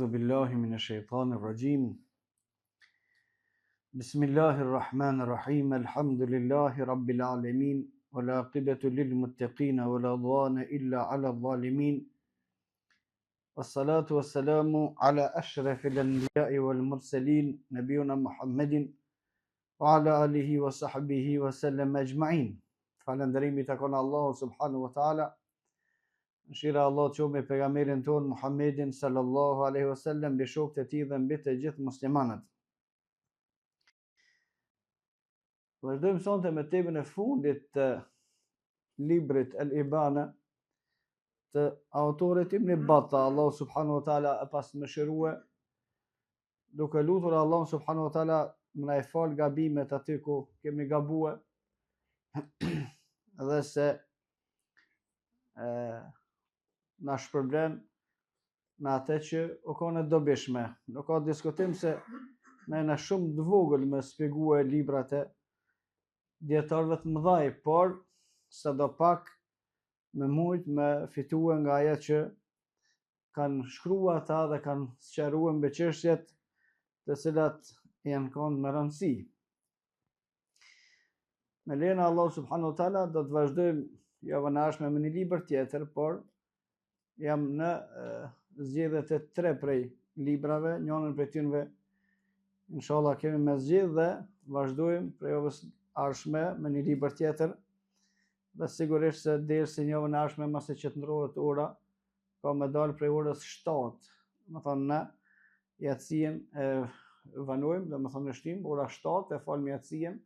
أعوذ بالله من الشيطان الرجيم بسم الله الرحمن الرحيم الحمد لله رب العالمين والعاقبة للمتقين ولا عدوان إلا على الظالمين والصلاة والسلام على أشرف الأنبياء والمرسلين نبينا محمد وعلى آله وصحبه وسلم أجمعين. Falënderimi takon Allahu subhanahu wa taala. Mëshira Allah të qoftë me pejgamberin ton Muhammedin sallallahu alaihi wasallam, mbi shokët e tij dhe mbi të gjithë muslimanët. Vazhdojmë sonte me temën e fundit të librit El Ibana të autorit Ibn Battah. Allah subhanahu wa taala e pas mëshirue, duke lutur Allah subhanahu wa taala më na e fal gabimet aty ku kemi gabuar dhe se na shpërblen në atë që u kanë dobishme. Nuk ka diskutim se ne na shumë të vogël me shpjeguar librat e dietarëve të mëdhaj, por sadopak me mujt me fitue nga ajo që kanë shkruar ata dhe kanë sqaruar mbi çështjet të cilat janë kanë me rëndësi. Me lena Allah subhanahu wa taala do të vazhdojmë javën e ardhshme me një libër tjetër, por jam në zgjedhjet e 3 prej librave, njërin prej tyre inshallah kemi me zgjedh dhe vazhdojmë prej javës ardhshme me një libër tjetër, dhe sigurisht se derisi në javën e ardhshme masi që të ndrohet ora, ka me dalë prej orës 7, më thonë në jatësien e vanojmë, dhe më thonë në shtim, ora 7 e falmë jatësien,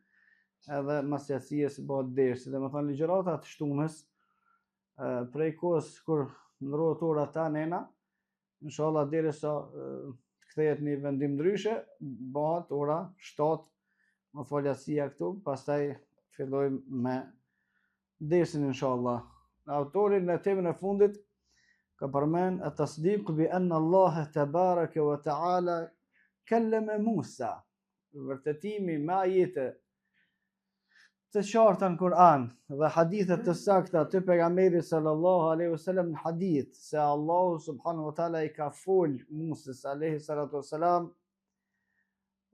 edhe mas jatësies bëhet dersi, dhe më thonë ligjëratat të shtunës, prej kohës kur ndrohet ora ta nena, inshallah derisa të kthehet në vendim ndryshe, bëhet ora 7 më fal jatësia këtu, pastaj fillojmë me dersin inshallah. Autori në temën e fundit ka përmend at-tasdiq bi anna Allah tabaraka wa taala kallama Musa, vërtetimi me ajete të qarta në Kur'an dhe hadithet të sakta të pejgamberit sallallahu alaihi wasallam në hadith se Allahu subhanahu wa taala I ka fol Musa alaihi salatu wasalam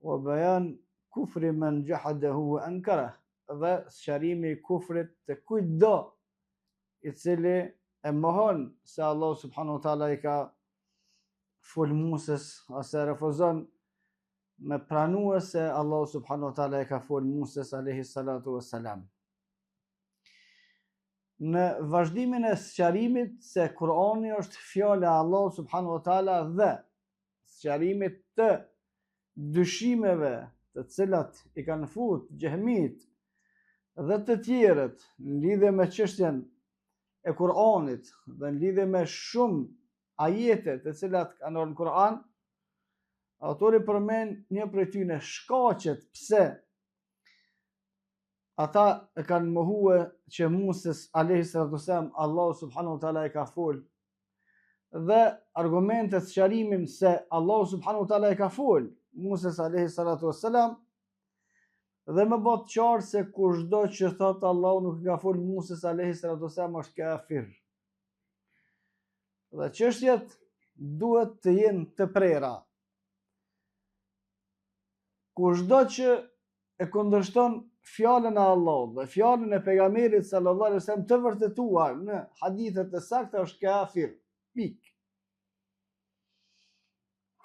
wa bayan kufri man jahadahu wa ankara, dhe sqarimi I kufrit të kujtdo I cili e mohon se Allahu subhanahu wa taala I ka fol Musa ose refuzon me pranue se Allah subhanahu wa taala e ka fol Musa alayhi salatu wassalam. Në vazhdimin e sqarimit se Kur'ani është fjala e Allah subhanahu wa taala dhe sqarimit të dyshimeve të cilat I kanë fut Jehmit dhe të tjerët në lidhje me çështjen e Kur'anit dhe në lidhje me shumë ajete të cilat kanë në Kur'an, autori përmend një prej tyre shkaqet pse ata e kanë mohuar që Musa alayhi salatu wasalam Allah subhanahu wa taala e ka fol, dhe argumentet sqarimin se Allah subhanahu wa taala e ka fol Musa alayhi salatu wasalam, dhe më bëhet qartë se kushdo që thot Allahu nuk ka fol Musa alayhi salatu wasalam është kafir. Dhe çështjet duhet të jenë të prera. Kushdo që e kundërshton fjalën e Allahut dhe fjalën e pejgamberit sallallahu alaihi wasallam të vërtetuar në hadithe të sakta është kafir. Pik.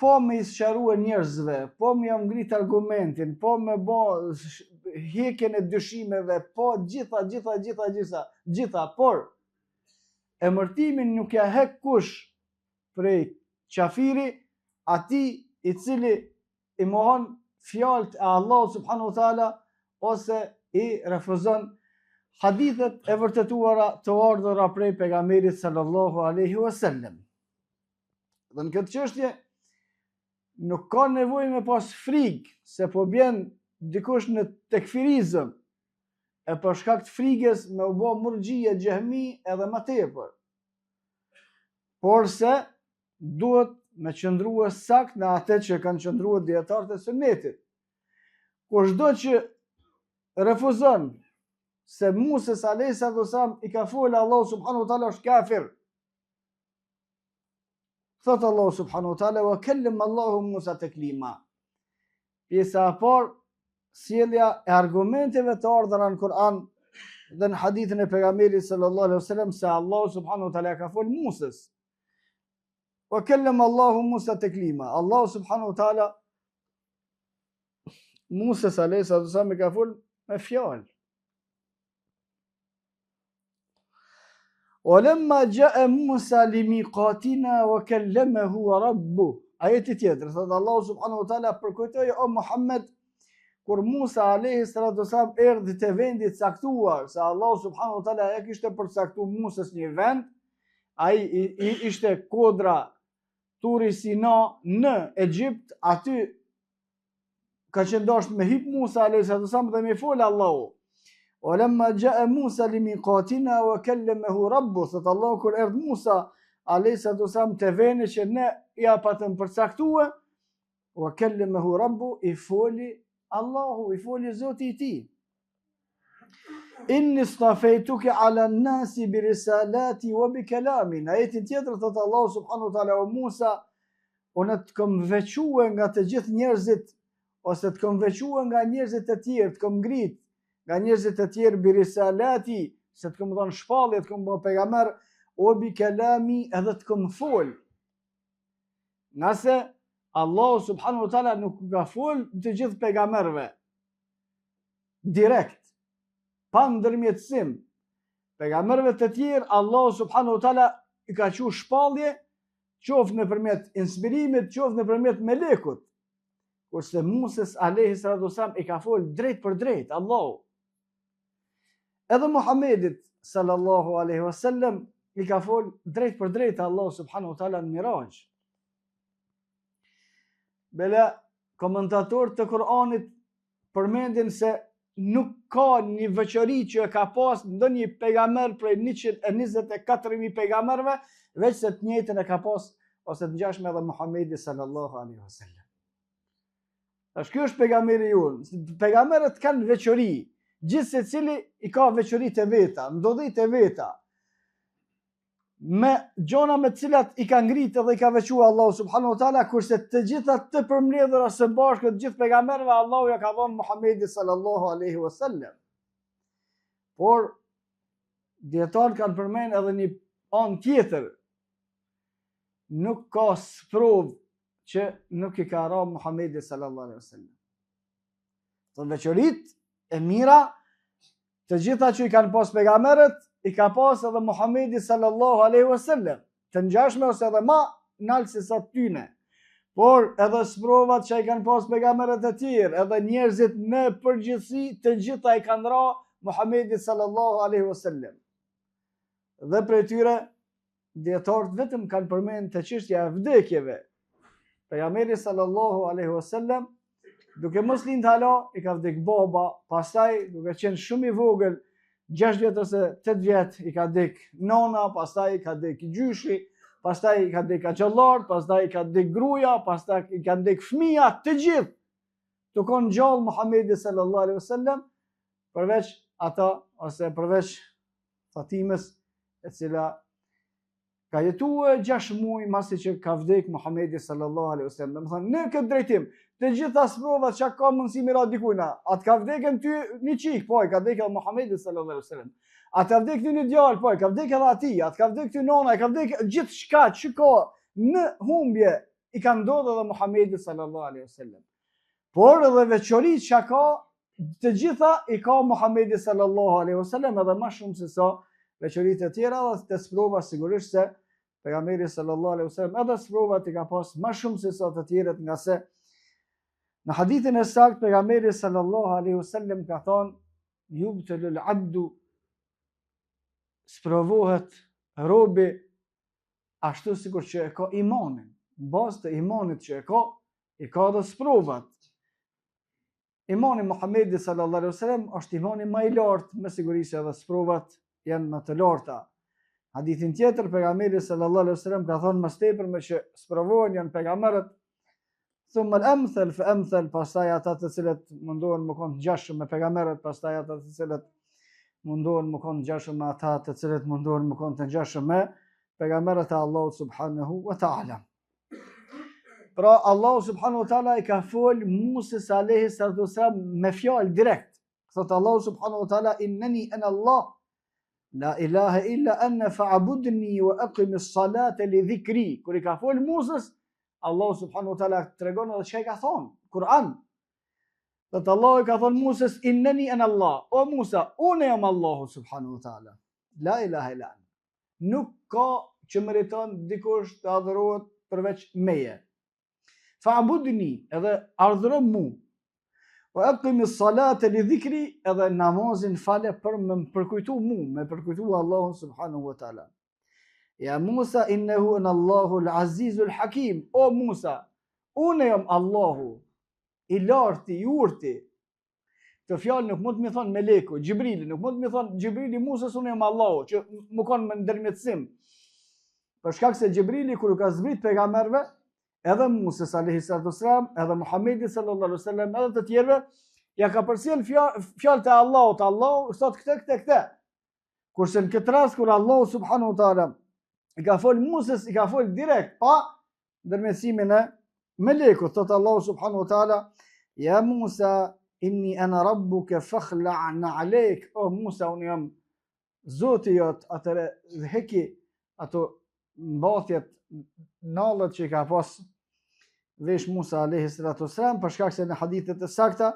Po me sqarue njerëzve, po me jam ngrit argumentin, po me bë hekjen e dyshimeve, po gjitha, por emërtimin nuk ja hek kush prej qafiri, atij I cili I mohon fjalët e Allah subhanahu wa taala ose I refuzon hadithet e vërtetuara të ardhura prej pejgamberit sallallahu alaihi wasallam. Dhe në këtë çështje nuk ka nevojë me pas frikë se po bjen dikush në tekfirizëm e për shkak të frikës me u bë murxhie Jehmi edhe më tepër. Por se duhet me qëndruar sakt në atë që kanë qëndruar dietarët e sunetit. Kushdo që refuzon se Musa alayhi salatu wasalam I ka fol Allah subhanahu wa taala është kafir. Thot Allahu subhanahu wa taala wa kallama Allahu Musa taklima. Pjesa e parë, sjellja e argumenteve të ardhura në Kur'an dhe në hadithin e pejgamberit sallallahu alaihi wasallam se Allahu subhanahu wa taala ka fol Musës. Wa kallama Allahu Musa taklima. Allahu subhanahu wa taala Musës alayhi wasallam ka fol me fjalë. ولما جاء موسى لميقاتنا وكلمه ربه. Ajeti tjetër, thot Allahu subhanahu wa taala përkujtoi o Muhammed kur Musa alayhi salatu wasalam erdhi te vendi i caktuar, se Allahu subhanahu wa taala ja kishte përcaktuar Musës një vend, ai ishte kodra Turi Sina në Egjipt, aty ka qëndosh me hip Musa alayhi salatu wasalam dhe me fol Allahu. ولما جاء موسى لميقاتنا وكلمه ربه. Thot Allah kur erdhi Musa alayhi salatu wasalam te veni që ne ja patëm përcaktuar, وكلمه ربه, i foli Allahu, i foli Zoti i tij. Inni stafejtuke ala nasi bi risalati wa bi kalamin. Ajetin tjetër thot Allahu subhanahu wa taala o Musa, unë të kom veçue nga të gjithë njerëzit, ose të kom veçue nga njerëzit e tjerë, të kom ngrit nga njerëzit e tjerë bi risalati, se të kom dhënë shpallje, të kom bë pejgamber, o bi kalami, edhe të kom fol. Nga se Allahu subhanahu wa taala nuk ka fol të gjithë pejgamberëve direkt, pa ndërmjetësim. Pejgamberëve të tjerë Allahu subhanahu wa taala i ka qenë shpallje, qoftë nëpërmjet inspirimit, qoftë nëpërmjet melekut. Kurse Musës alayhi salatu wasalam i ka fol drejt për drejt Allahu. Edhe Muhammedit sallallahu alaihi wasallam i ka fol drejt për drejt Allahu subhanahu wa taala në Miraj. Bela komentatorët të Kur'anit përmendin se nuk ka një veçori që e ka pas ndonjë pejgamber prej 124.000 pejgamberëve, veç se të njëjtën e ka pas ose të ngjashme edhe Muhamedi sallallahu alaihi wasallam. Tash ky është pejgamberi jonë. Pejgamberët kanë veçori, gjithë secili i ka veçoritë e veta, ndodhitë e veta, me gjona me të cilat i ka ngritë dhe i ka veçuar Allahu subhanahu wa taala, kurse të gjitha të përmbledhura së bashku të gjithë pejgamberëve Allahu ja ka dhënë Muhamedit sallallahu alaihi wasallam. Por dietarët kanë përmend edhe një anë tjetër. Nuk ka sprovë që nuk i ka rënë Muhamedit sallallahu alaihi wasallam. Të veçoritë e mira të gjitha që i kanë pas pejgamberët, i ka pas edhe Muhamedi sallallahu alaihi wasallam, të ngjashme ose edhe ma nalë se sa tyne. Por edhe sprovat që i kanë pas pejgamberët e tjerë, edhe njerëzit në përgjithësi, të gjitha i kanë ra Muhamedi sallallahu alaihi wasallam. Dhe prej tyre dietarët vetëm kanë përmend të çështja e vdekjeve. Pejgamberi sallallahu alaihi wasallam duke mos lind hala, i ka vdek baba, pastaj duke qenë shumë i vogël, 6 vjet ose 8 vjet, i ka vdek nona, pastaj i ka vdek gjyshi, pastaj i ka vdek axhallar, pastaj i ka vdek gruaja, pastaj i ka vdek fëmia, të gjithë. Të konë gjallë Muhamedi sallallahu alaihi wasallam, përveç ata ose përveç Fatimës, e cila ka jetuar 6 muaj masi që ka vdek Muhamedi sallallahu alaihi wasallam. Domethënë në këtë drejtim, të gjitha sprovat që ka mundësi mi ra dikujna, atë ka vdekën ty një qik, po i ka vdekë Muhamedi sallallahu alaihi wasallam. Atë ka vdekë ty një djalë, po i ka vdekë edhe ati, atë ka vdekë ty nona, i ka vdekë gjithë shka që ka në humbje, i ka ndodhur edhe Muhamedi sallallahu alaihi wasallam. Por edhe veçoritë që ka, të gjitha i ka Muhamedi sallallahu alaihi wasallam, edhe më shumë se sa veçoritë e tjera, dhe të sprova sigurisht se pejgamberi sallallahu alaihi wasallam edhe sprovat i ka pas më shumë se sa të tjerët, nga se në hadithin e saktë pejgamberi sallallahu alaihi wasallam ka thonë: "Yubtalul abdu", sprovohet robi ashtu sikur që e ka imanin. Në bazë të imanit që i ka dhe sprovat. Imani Muhamedi sallallahu alaihi wasallam është imani më i lartë, me siguri se edhe sprovat janë më të larta. Hadithin tjetër pejgamberi sallallahu alaihi wasallam ka thonë: "Më tepër me që sprovohen janë pejgamberët, thumma al-amthal fa amthal", pastaj ata të cilët mundohen më konë të ngjashëm me pejgamberët, pastaj ata të cilët mundohen më konë të ngjashëm me ata të cilët mundohen më konë të ngjashëm me pejgamberët e Allahut subhanahu wa taala. Pra Allahu subhanahu wa taala I ka fol Musës alayhi salatu wasalam me fjalë direkt. Thot Allahu subhanahu wa taala innani ana Allah la ilaha illa ana fa'budni wa aqimis salata li dhikri. Kur I ka fol Musës, Allahu subhanahu wa taala tregon edhe çka I ka thonë Kur'an. Thot Allahu I ka thonë Musës innani ana Allah. O Musa, unë jam Allahu subhanahu wa taala. La ilaha illa ana. Nuk ka që meriton dikush të adhurohet përveç meje. Fa'budni, edhe ardhëro mu. Wa aqimis salata li dhikri, edhe namazin fale për me përkujtu mu, me përkujtu Allahun subhanahu wa ta'ala. Ja Musa innehu ana Allahu al-azizul hakim. O Musa, unë jam Allahu I larti, I urti. Të fjalë nuk mund të më thonë meleku, Gjibrili, nuk mund të më thonë Gjibrili Musës unë jam Allahu, që më kanë me ndërmjetësim. Për shkak se Gjibrili kur ka zbrit pejgamberëve, edhe Musës alayhi salatu wasalam, edhe Muhamedit sallallahu alaihi wasallam, edhe të tjerëve, ja ka përcjell fjalët e Allahut, Allahu thot këtë. Kurse në këtë rast kur Allahu subhanahu wa taala I ka fol Musës, I ka fol direkt pa ndërmjetësimin e melekut, thot Allahu subhanahu wa taala, ja Musa inni ana rabbuka fakhla'na alejk. O Musa, unë jam Zoti jot, atëre heki ato mbathjet nallët që I ka pas vesh Musa alayhi salatu wasalam, për shkak se në hadithet e sakta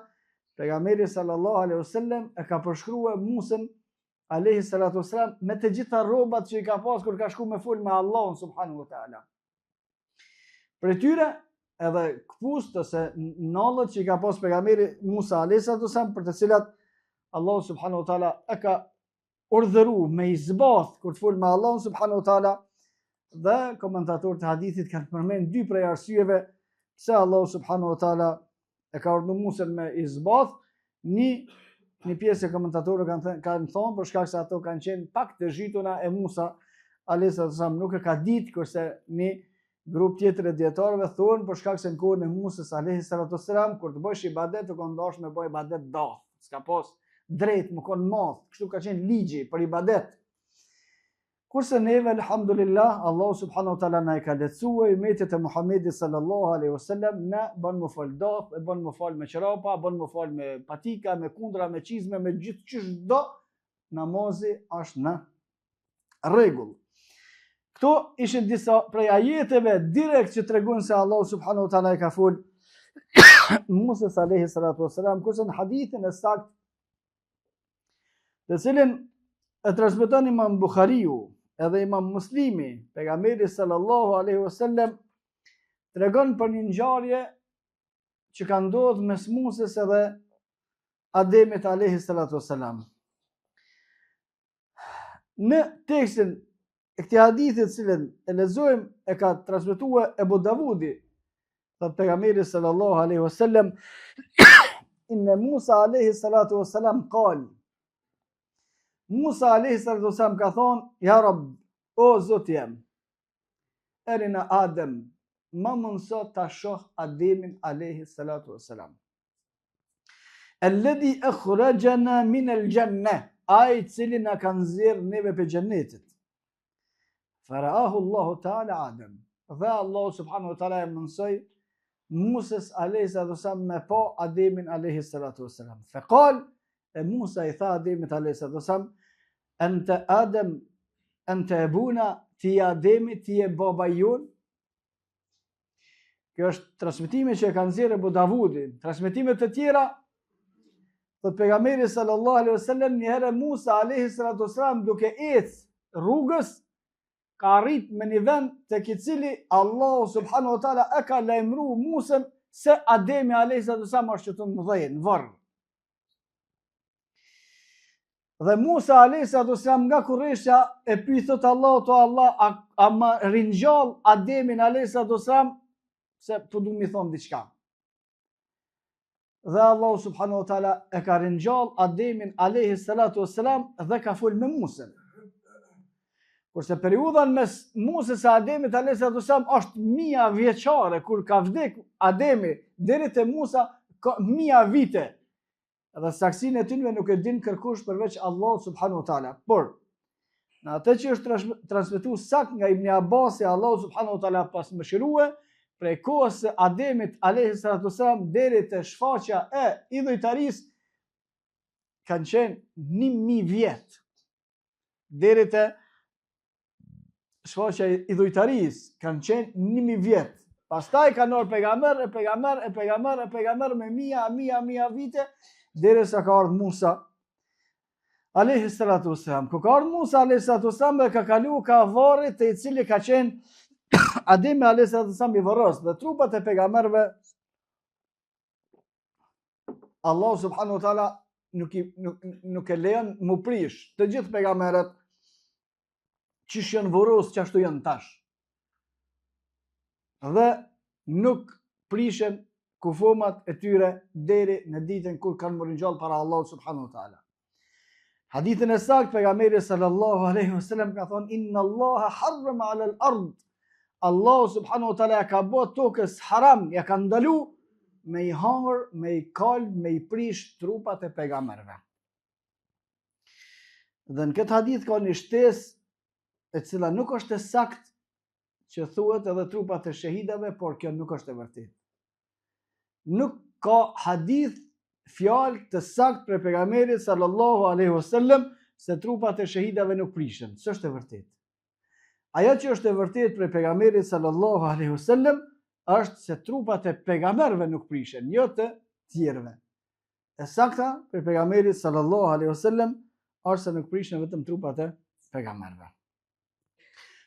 pejgamberi sallallahu alaihi wasallam e ka përshkruar Musën alayhi salatu wasalam me të gjitha rrobat që I ka pas kur ka shku me fol me Allahun subhanahu wa taala. Për tyre edhe këpust ose nallët që I ka pas pejgamberi Musa alayhi salatu wasalam, për të cilat Allahu subhanahu wa taala e ka urdhëruar me I zbath kur të fol me Allahun subhanahu wa taala. Dhe komentatorët e hadithit kanë përmend dy prej arsyeve pse Allahu subhanahu wa taala e ka urdhëruar Musën me I zbath. Një pjesë e komentatorëve kanë thonë për shkak se ato kanë qenë pak të zhytuna e Musa alayhi salam nuk e ka ditë, kurse një grup tjetër e dietarëve thonë për shkak se në kohën e Musës alayhi salam kur të bësh ibadet të kondosh me bëj ibadet dath, s'ka pas drejt më kon madh, kështu ka qenë ligji për ibadet. Kurse neve, alhamdulillah, Allahu subhanahu wa taala na I ka lehtësuar umetit e Muhamedit sallallahu alaihi wasallam, na bën më fal dath, e bën më fal me qrapa, bën më fal me patika, me kundra, me çizme, me gjithë çdo namazi është në rregull. Këto ishin disa prej ajeteve direkt që tregojnë se Allahu subhanahu wa taala I ka fol Musës alayhi salatu wasalam, kurse në hadithin e saktë të cilin e transmeton Imam Buhariu edhe Imam Muslimi, pejgamberi sallallahu alaihi wasallam tregon për një ngjarje që ka ndodhur mes Musës edhe Ademit alayhi salatu wasalam. Në tekstin e këtij hadithi të cilën e lexojmë e ka transmetuar Ebu Davudi, thot pejgamberi sallallahu alaihi wasallam, inna Musa alayhi salatu wasalam qal. Musa alayhi salatu wasalam ka thonë, ja Rabb, o Zoti jam, erina Adem, ma mundso ta shoh Ademin alayhi salatu wasalam. Alladhi akhrajana min al-jannah, ai cili na ka nxjerr neve pe xhenetit. Faraahu Allahu taala Adem. Dhe Allahu subhanahu wa taala e mësoi Musës alayhi salatu wasalam me pa Ademin alayhi salatu wasalam. Faqal, Musa I tha Ademit alayhi salatu wasalam, anta Adem, anta abuna, ti Ademi, ti e baba jon. Kjo është transmetimi që e ka nxjerrë Ebu Davudi. Transmetime të tjera thot pejgamberi sallallahu alaihi wasallam, një herë Musa alayhi salatu wasalam duke ecë rrugës ka arrit me një vend tek I cili Allahu subhanahu wa taala e ka lajmëruar Musën se Ademi alayhi salatu wasalam është këtu në dhënë, në varr. Dhe Musa alayhi salatu wasalam nga Kurreshja e pyet thot Allahu to Allah, a ma ringjall Ademin alayhi salatu wasalam se po du mi thon diçka. Dhe Allahu subhanahu wa taala e ka ringjall Ademin alayhi salatu wasalam dhe ka fol me Musën. Kurse periudha mes Musës e Ademit alayhi salatu wasalam është 1000 vjeçare, kur ka vdek Ademi deri te Musa ka 1000 vite. Edhe saksinë e tyre nuk e din kërkush përveç Allah subhanahu wa taala. Por në atë që është transmetuar sakt nga Ibn Abbasi, Allah subhanahu wa taala pas mëshirue, prej kohës së Ademit alayhis salam deri te shfaqja e idhujtarisë kanë qenë 1000 vjet. Deri te shfaqja e idhujtarisë kanë qenë 1000 vjet. Pastaj kanë ardhur pejgamber me mija vite derisa ka ardhur Musa alayhis salam. Ku ka ardhur Musa alayhis salam dhe ka kalu ka varri te I cili ka qenë Ademi alayhis salam I varros dhe trupat e pejgamberëve Allah subhanahu wa taala nuk e lejon mu prish të gjithë pejgamberët që janë varros që ashtu janë tash. Dhe nuk prishen kufomat e tyre deri në ditën kur kanë marrë ngjall para Allahut subhanahu wa taala. Hadithin e saktë pejgamberi sallallahu alaihi wasallam ka thonë inna Allaha harrama 'ala al-ard. Allahu subhanahu wa taala ka bë tokës haram, ja ka ndalu me I hangër, me I kal, me I prish trupat e pejgamberëve. Dhe në këtë hadith ka një shtesë e cila nuk është e saktë që thuhet edhe trupat e shahidave, por kjo nuk është e vërtetë. Nuk ka hadith fjalë të saktë për pejgamberin sallallahu alaihi wasallam se trupat e shahidave nuk prishen. S'është e vërtetë. Ajo që është e vërtetë për pejgamberin sallallahu alaihi wasallam është se trupat e pejgamberëve nuk prishen, jo të tjerëve. E sakta për pejgamberin sallallahu alaihi wasallam është se nuk prishen vetëm trupat e pejgamberëve.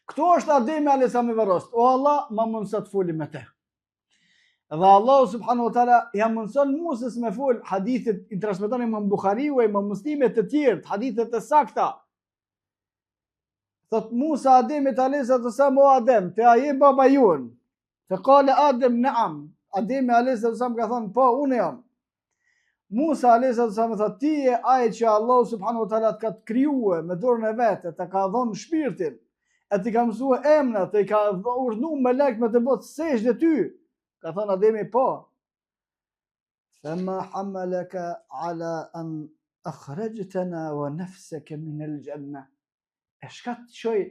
Këto është Ademi alayhis salam I varros. O Allah, ma mundso të folim me te. Dhe Allah subhanahu wa taala ja mundson Musës me fol hadithet I transmeton Imam Buhariu e Imam Muslimi të tjerë, hadithet e sakta. Thot Musa Ademit alayhis salam o Adem, te aje baba jon. Te qale Adem naam. Ademi alayhis salam ka thonë po, unë jam. Musa alayhis salam thot ti je ai që Allah subhanahu wa taala ka të krijuar me dorën e vet, të ka dhënë shpirtin, e ti ka mësuar emrat, e ka urdhnuar me lek me të bëtë sejdë ty. Ka thonë Ademi po. Fama hamalaka ala an akhrajtana wa nafsaka min al-janna. E shka të qoj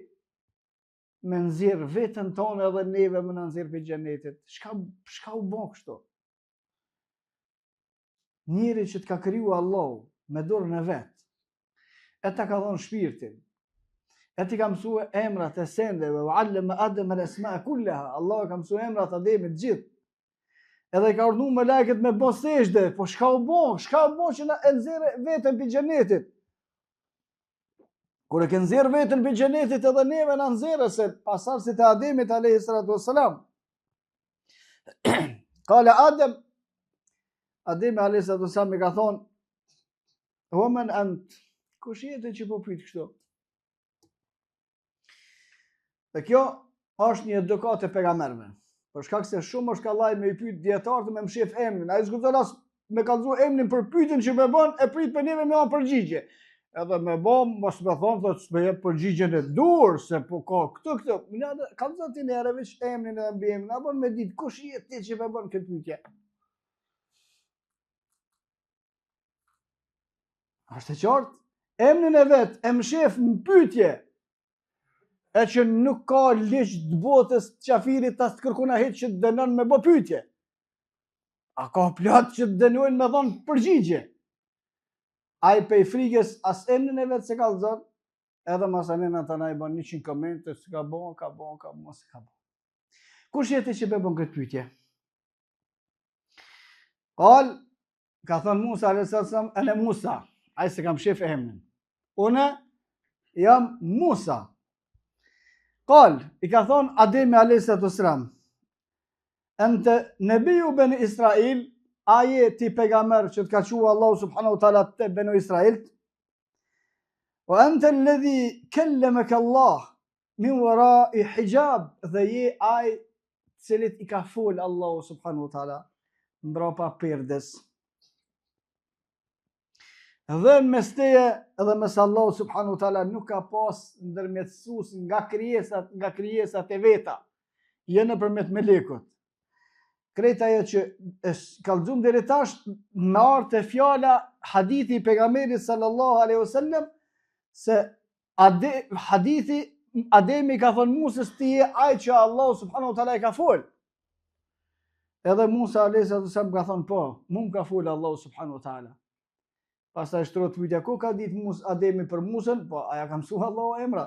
me nëzirë vetën tonë edhe neve me nëzirë për gjenetit. Shka u bo kështu? Njëri që të ka kriju Allah me dorën e vetë, e ta ka dhonë shpirtin, e ti ka mësue emrat e sendeve, wa allama Adem al-asma kullaha, Allah ka mësue emrat Ademit gjithë, edhe ka urdhnu me lajket me bo sejdë, po shka u bo që na e nëzirë vetën për gjenetit? Kur e ke nxjerr veten për xhenetit edhe neve na nxjerrë se pasardhësit e Ademit alayhis salam. Qala Adem, Ademi alayhis salam I ka thonë, "Wa man ant?" Kush je ti që po pyet kështu? Dhe kjo është një edukat e pejgamberëve. Për shkak se shumë është kallaj me I pyet dietarët me mshef emrin. Ai s'guxon as me kallëzu emrin për pyetjen që më bën, e prit për neve me anë përgjigje. Edhe me bom, mos me thonë, thot, s'me jep përgjigjen e dur, se po ka këtë. Kam thot ti nere veç emrin e mbi emrin, apo me ditë, kush je ti që me bën këtë pyetje? Është e qartë, emrin e vet, e mshef në pyetje, e që nuk ka ligj të botës të qafirit as të kërkona hiç që të dënon me bë pyetje. A ka plot që të dënojnë me dhënë përgjigje? Ai pej frikës as emrin e vet se ka zot, edhe masanen ata na I bën 100 komente, s'ka bon, ka mos ka bon. Kush je ti që bën këtë pyetje? Ka thënë Musa alayhis salam, "Ana Musa", ai se kam shef emrin. Unë jam Musa. I ka thonë Ademi alayhis salam, "Ente nebiu ben Israil", aje ti pejgamber që të ka qua Allah subhanahu wa taala te benu Israilt. "Wa anta alladhi kallamaka Allah min wara'i hijab", dhe je ai cilit I ka fol Allah subhanahu wa taala mbrapa perdes. Dhe mes teje edhe mes Allah subhanahu wa taala nuk ka pas ndërmjetësues nga krijesat e veta, jo nëpërmjet melekut. Krejt ajo që kallëzum deri tash me ardh e fjala hadithi I pejgamberit sallallahu alaihi wasallam se hadithi Ademi ka thonë Musës ti je ai që Allah subhanahu wa taala I ka fol. Edhe Musa alayhis salam ka thonë po, mu më ka folë Allahu subhanahu wa taala. Pastaj shtrohet pyetja, ku ka ditë Ademi për Musën? Po, aja ka mësuar Allahu emra.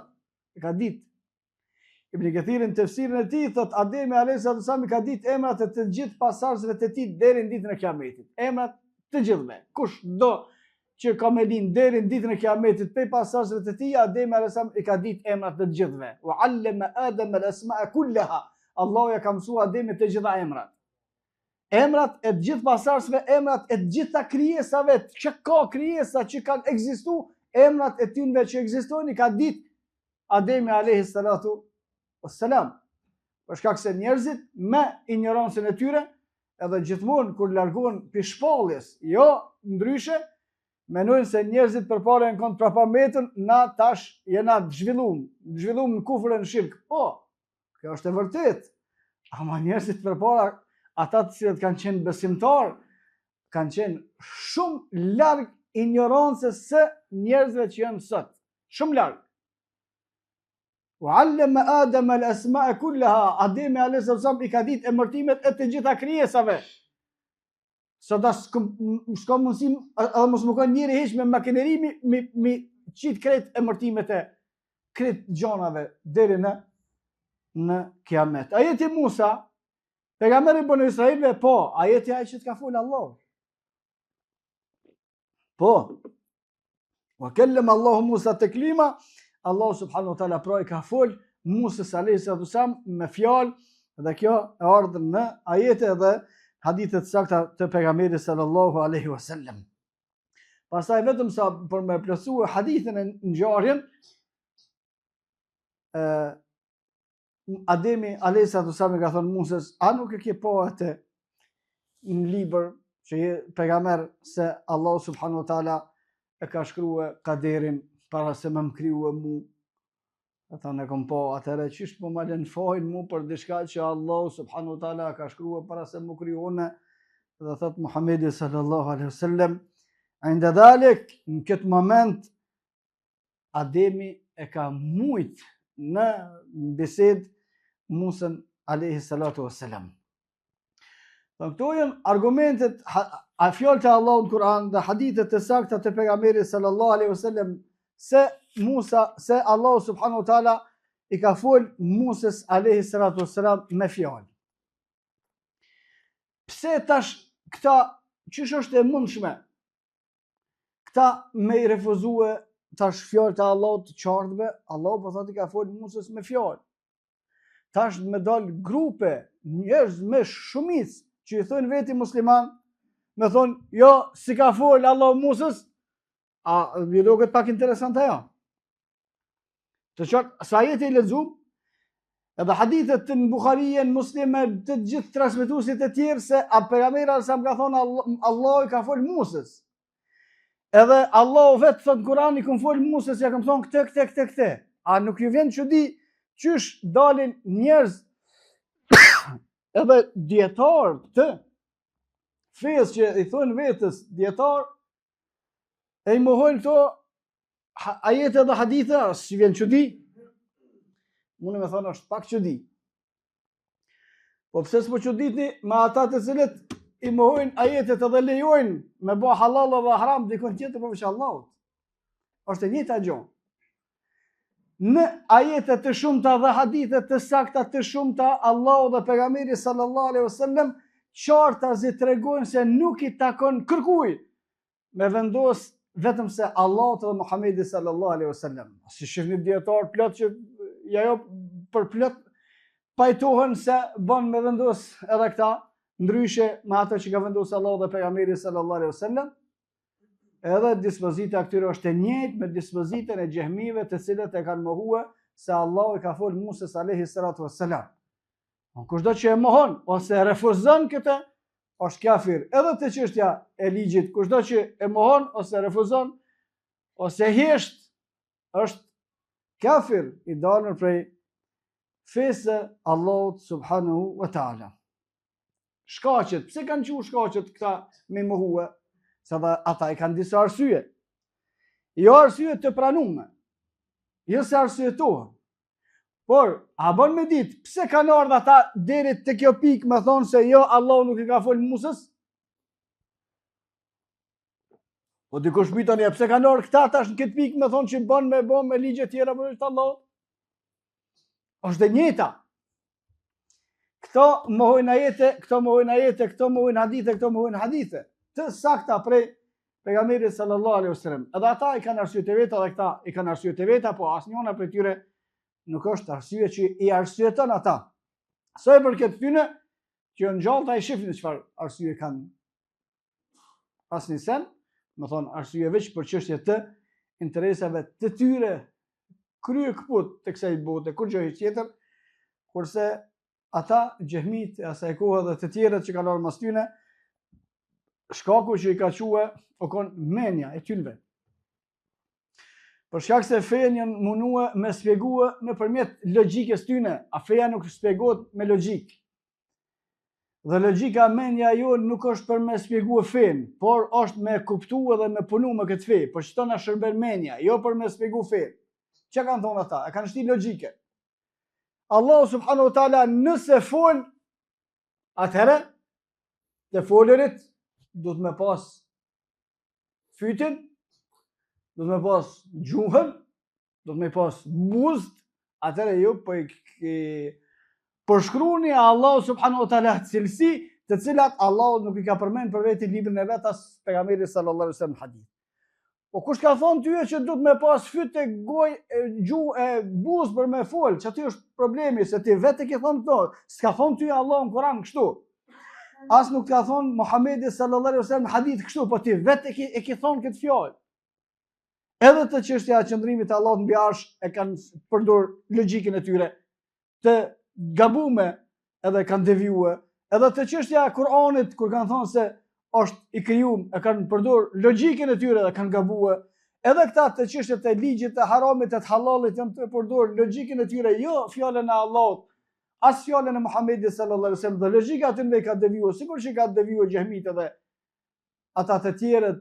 E ka ditë. Ibn Kathirin në tefsirin e tij thot Ademi alayhis salam i ka ditë emrat e të gjithë pasardhësve të tij deri në ditën e Kiametit. Emrat të gjithëve. Kush do që ka me lind deri në ditën e Kiametit pe pasardhësve të tij, Ademi alayhis salam i ka ditë emrat të gjithëve. Wa 'allama Adama al-asma'a kullaha. Allahu ja ka mësuar Ademit të gjitha emrat. Emrat e të gjithë pasardhësve, emrat e të gjitha krijesave, që ka krijesa që kanë ekzistuar, emrat e tyre që ekzistojnë i ka ditë Ademi alayhis salatu wassalam. Për shkak se njerëzit me ignorancën e tyre, edhe gjithmonë kur largohen pi shpalljes, jo ndryshe, mendojnë se njerëzit përpara janë kanë prapametën, na tash jena zhvilluar në kufër në shirk. Po, kjo është e vërtetë. Ama njerëzit përpara, ata të cilët kanë qenë besimtar, kanë qenë shumë larg ignorancës së njerëzve që janë sot. Shumë larg. وعلم آدم الأسماء كلها. Ademi alayhis salam i ka ditë emërtimet e të gjitha krijesave. Sot s'ka mundësi, edhe mos më kanë njëri heq me makineri mi qitë kretë emërtimet e kretë gjanave deri në Kiamet. Ajeti Musa, pejgamberi i Bani Israilëve, po, ajeti ai që ka folë Allah. Po. Wa kallama Allahu Musa taklima. Allah subhanahu wa taala pra i ka folë Musës alayhis salam me fjalë, dhe kjo e ardhur në ajete dhe hadithe të sakta të pejgamberit sallallahu alaihi wasallam. Pastaj vetëm sa për me plotësuar hadithin e ngjarjen, Ademi alayhis salam ka thënë Musës, a nuk e ke pa atë në libër që je pejgamber se Allah subhanahu wa taala e ka shkruar kaderin para se më kriju mu. E thonë e kom po, atëre qysh po më lën fajin mu për diçka që Allah subhanahu wa taala ka shkruar para se më kriju une. Dhe thot Muhamedi sallallahu alaihi wasallam, inda dhalik, në këtë moment Ademi e ka mujt në bisedë Musën alayhi salatu wassalam. Këto janë argumentet, a fjalët e Allahut në Kur'an dhe hadithet të sakta të pejgamberit sallallahu alaihi wasallam se Allah subhanahu wa taala i ka fol Musës alayhi salatu wassalam me fjalë. Pse tash këta çish është e mundshme? Këta me i refuzue tash fjalët e Allahut të qartëve, Allahu po thotë i ka fol Musës me fjalë. Tash me dal grupe njerëz me shumicë që i thonë veti musliman, me thonë, jo, si ka fol Allahu Musës, a ju duket pak interesante ajo. Të qartë, sa ajeti i lexuam, edhe hadithet në Buharinë, Muslime, të gjithë transmetuesit e tjerë se pejgamberi sa ka thonë Allahu i ka fol Musës. Edhe Allahu vetë thot në Kur'an i ka fol Musës, ja kam thonë këtë. A nuk ju vjen çudi qysh dalin njerëz edhe dietar të fesë që i thonë vetës dietar, e i mohojnë këto ajete dhe hadithe, si vjen çudi. Unë me thonë është pak çudi. Po pse s'po çuditni me ata të cilët i mohojnë ajetet edhe lejojnë me bë halal dhe haram dikon tjetër përveç Allahut. Është e njëjta gjë. Në ajete të shumta dhe hadithe të sakta të shumta, Allahu dhe pejgamberi sallallahu alaihi wasallam qartazi tregojnë se nuk i takon kërkuj me vendos vetëm se Allahu dhe Muhamedi sallallahu alaihi wasallam. Si shihni dietar plot që ja jo për plot pajtohen se bën me vendos edhe këta, ndryshe me ato që ka vendosur Allahu dhe pejgamberi sallallahu alaihi wasallam. Edhe dispozita këtyre është e njëjtë me dispozitën e xehmive të cilët e kanë mohuar se Allahu i ka fol Musës alayhi salatu wassalam. Kushdo që e mohon ose refuzon këtë, është kafir. Edhe te çështja e ligjit, kushdo që e mohon ose refuzon ose hesht, është kafir i dalur prej fesë Allahut subhanahu wa taala. Shkaqet, pse kanë qenë shkaqet këta me mohue? Se dhe ata i kanë disa arsye. Jo arsye të pranume, jo se arsyetohen. Por, a bën me ditë, pse kanë ardhur ata deri te kjo pikë me thonë se jo, Allahu nuk i ka fol Musës? Po dikush pyetoni, pse kanë ardhur këta tash në këtë pikë me thonë që bën me ligje tjera për Allahut? Është e njëjta. Këto mohojnë ajete, këto mohojnë hadithe. Të sakta prej pejgamberit sallallahu alaihi wasallam. Edhe ata i kanë arsye të veta, edhe këta i kanë arsye të veta, po asnjëna prej tyre nuk është arsye që i arsyeton ata. Sa i përket tyre që në gjallë i shifnin çfarë arsye kanë. Asnjë sen, më thon arsye veç për çështje të interesave të tyre krye kaput të kësaj bote, kur gjë tjetër, kurse ata xehmit e asaj kohe dhe të tjerët që kanë ardhur mas tyre, shkaku që i ka quë o kon menja e tyre. Për shkak se feja janë munua me shpjegue nëpërmjet logjikës tyre, a feja nuk shpjegohet me logjik. Dhe logjika menja jo nuk është për me shpjegue fen, por është me kuptue dhe me punu me këtë fe, për çto na shërben menja, jo për me shpjegue fen. Çka kanë thonë ata? E kanë shti logjike. Allahu subhanahu wa taala nëse fol, atëherë të folërit do të me pas fytin, do të me pas gjuhën, do të me pas buzët, atëherë ju përshkruni Allahu subhanahu wa taala cilësi të cilat Allahu nuk i ka përmend për veti librin e vet as pejgamberit sallallahu alaihi wasallam hadith. Po kush ka thonë tyje që do të me pas fyt e gojë gjuhë e buzë për me fol, që aty është problemi, se ti vetë ke thonë këto, s'ka thonë tyje Allahu në Kur'an kështu. As nuk ka thonë Muhamedi sallallahu alaihi wasallam hadith kështu, po ti vetë e ke thonë këtë fjalë. Edhe të çështja e qëndrimit të Allahut mbi arsh e kanë përdor logjikën e tyre të gabume, edhe kanë devijuar. Edhe të çështja e Kur'anit kur kanë thonë se është i krijuar, e kanë përdor logjikën e tyre dhe kanë gabuar. Edhe këta të çështjet e ligjit të haramit të halalit janë të përdor logjikën e tyre, jo fjalën e Allahut, as fjalën e Muhamedit sallallahu alaihi wasallam. Dhe logjika aty me ka devijuar, sikur që ka devijuar xehmit edhe ata të tjerët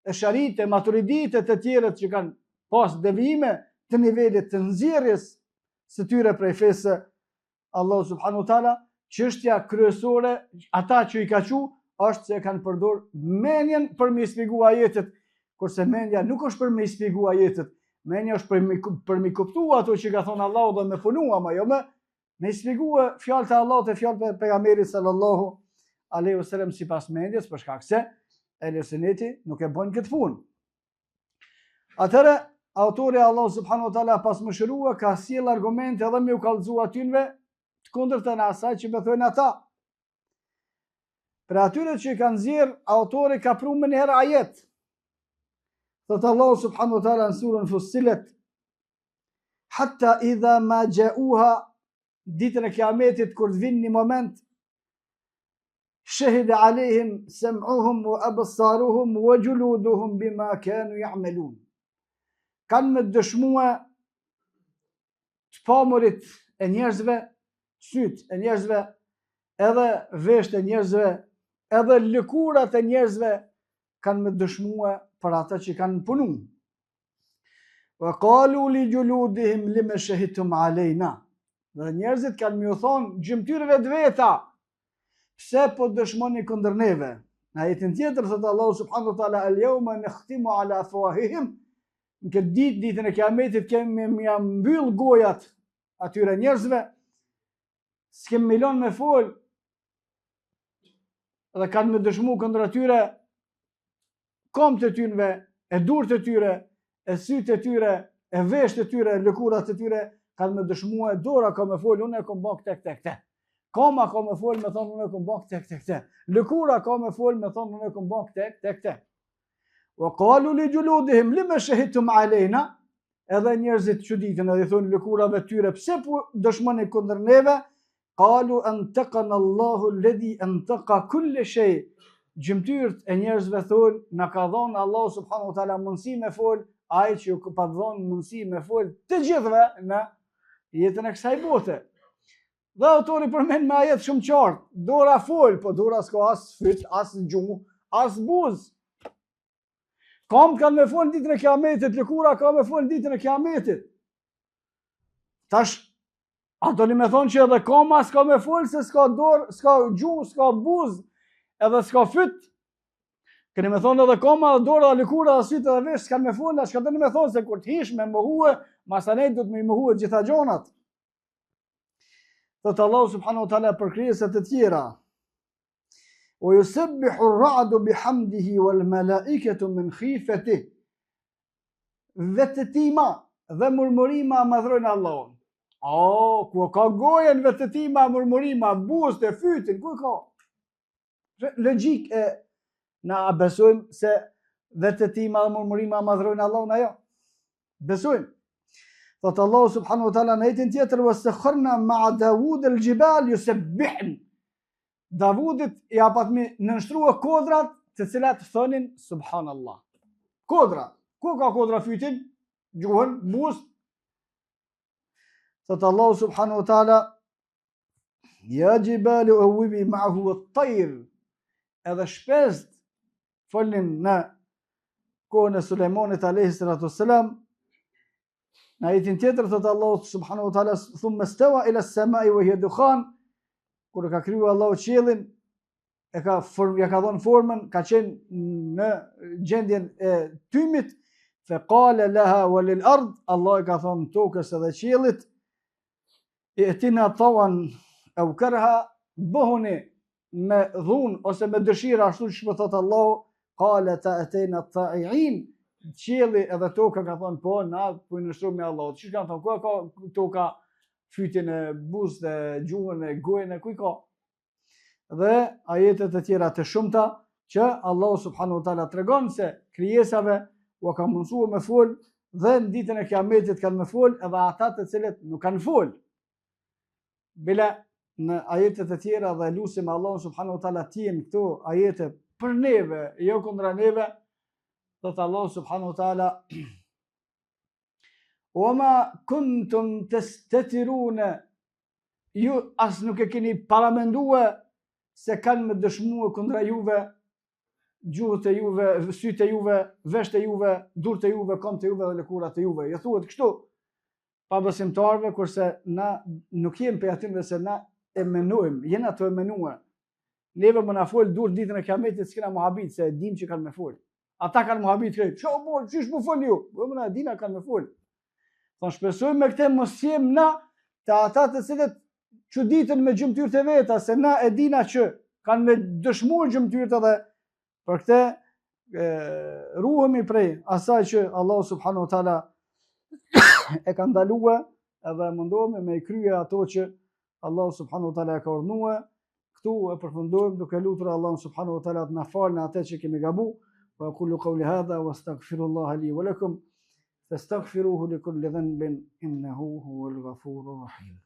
e sharit, e maturidit, e të tjerët që kanë pas devijime të nivelit të nxjerrjes së tyre prej fesë Allahu subhanahu wa taala. Çështja kryesore, ata që i ka thënë është se kanë përdor menjen për me shpjegu ajetet, kurse menja nuk është për me shpjegu ajetet, menja është për me kuptu ato që ka thonë Allahu dhe me punu, ama jo me shpjegu fjalët e Allahut e fjalët e pejgamberit sallallahu alaihi wasallam sipas mendjes, për shkak se Ehl-Sunneti nuk e bën këtë punë. Atëherë autori Allahu subhanahu wa taala pas mëshirua ka sjell argumente edhe me u kallëzu atynve të kundërtën e asaj që më thonë ata. Për atyre që kanë nxjerr, autori ka pru më njëherë ajet. Thot Allahu subhanahu wa taala në surën Fussilet, hatta idha ma ja'uha, ditën e kiametit kur të vinë një moment, shahida alehim sam'uhum wa absaruhum wa juluduhum bima kanu ya'malun. Kanë me dëshmua të pamurit e njerëzve, syt e njerëzve, edhe vesht e njerëzve, edhe lëkurat e njerëzve kanë me dëshmua për ata që kanë punu. Wa qalu li juludihim lima shahidtum alejna. Dhe njerëzit kanë më thonë gjymtyrëve të veta, pse po dëshmoni kundër neve? Në ajetin tjetër thot Allahu subhanahu wa taala al-yawma nakhtimu ala afwahihim. Në këtë ditë, ditën e kiametit, kemi mbyll gojat atyre njerëzve, s'kem milon me fol, dhe kanë me dëshmu kundër atyre komt e tyre, e durët e tyre, e sytë e tyre, e vesht e tyre, lëkurat e tyre, kanë me dëshmu e dora ka me fol, unë e kom bak tek. Koma ka me fol, me thonë unë e kom bak tek. Lëkura ka me fol, me thonë unë e kom bak tek. Wa qalu li juludihim lima shahidtum alejna, edhe njerëzit çuditën edhe thonë lëkurave tyre, pse po dëshmoni kundër neve? Qalu antaqana Allahu alladhi antaqa kull shay. Gjymtyrët e njerëzve thonë, na ka dhënë Allahu subhanahu wa taala mundësi me fol, ai që ju ka dhënë mundësi me fol të gjithëve në jetën e kësaj bote. Dhe autori përmend me ajet shumë qartë, dora fol, po dora s'ka as fyt, as gjuhë, as buzë. Kam kanë me fol ditën e kiametit, lëkura ka me fol ditën e kiametit. Tash, ato një me thonë që edhe koma s'ka me folë, se s'ka dorë, s'ka gjuhë, s'ka buzë, edhe s'ka fyt. Këni me thonë edhe koma, edhe dorë, edhe lëkura, edhe sytë, edhe vesh, s'ka me folë, shka të një me thonë se kur t'hish me mëhue, masanej du të me mëhue gjitha gjonat. Thëtë Allahu subhanahu wa ta'ala për krijeset e tjera. O yusabbihu ar-ra'du bihamdihi wal malaikatu min khifatihi. Vetëtima dhe murmurima madhrojnë Allahun. Ku ka gojen vetëtima, murmurima, buzët e fytin, ku ka? Logjik e na besojmë se vetëtima dhe murmurima madhrojnë Allahun ajo. Besojmë. Thotë Allahu subhanahu wa ta'ala në ajetin tjetër, wasakharna ma'a Dawud al-jibal yusabbihn. Davudit i apatmi nënshtrua kodrat të cilat thonin subhanallah. Kodra. Ku ka kodra fytin? Gjuhën, buzë. Thotë Allahu subhanahu wa ta'ala, ja jibalu awwibi ma'ahu at-tayr. Edhe shpezt folnin në kohën e Sulejmanit alayhi salatu wassalam. Në ajetin tjetër thotë Allahu subhanahu wa ta'ala, thumma stawa ila as-sama'i wa hiya dukhan. Kur ka kriju Allahu qiellin, ja ka dhënë formën, ka qenë në gjendjen e tymit, fe qala laha walil ard, Allah i ka thonë tokës edhe qiellit, i'tina tawan au karha, bëhuni me dhunë ose me dëshirë, ashtu që thotë Allahu, qalata atayna ta'i'in, qielli edhe toka ka thonë po, na po i nështruam me Allahut. Çish kanë thonë, ku ka toka fytin e buzët e gjuhën e gojën e kuj ka? Dhe ajetet e tjera të shumta që Allahu subhanahu wa ta'ala tregon se krijesave u ka mundsuar me fol dhe në ditën e Kiametit kanë me fol edhe ata të cilët nuk kanë fol. Bila në ajetet e tjera dhe lusim Allahu subhanahu wa ta'ala tjen këto ajete për neve, jo kundra neve, thotë Allahu subhanahu wa ta'ala, Oma kuntum tastatiruna, ju as nuk e keni paramendue se kanë me dëshmue kundra juve, gjuhët e juve, sytë e juve, vesht e juve, durët e juve, komt e juve dhe lëkurat e juve. Ja thuhet kështu, pa besimtarve, kurse na nuk jem për atyre se na e menojmë, jena të e menue. Neve më na folë durë ditën e Kiametit, s'kena muhabit, se dim që kanë me folë. Ata kanë muhabit krejt, qysh mu folë ju? Më na dina kanë me folë. Thonë shpesojmë me këte mos jem na të ata të cilët çuditën me gjymtyrët e veta, se na e dina që kanë me dëshmuar gjymtyrët edhe për këte ruhemi prej asaj që Allahu subhanahu wa ta'ala e ka ndaluar edhe mundohemi me i krye ato që Allahu subhanahu wa ta'ala e ka urdhënuar. Këtu e përfundojmë duke lutur Allahu subhanahu wa ta'ala të na falë në atë që kemi gabu. Wa aqulu qawli hadha wastaghfirullaha li wa lakum. فاستغفروه لكل ذنب إنه هو الغفور الرحيم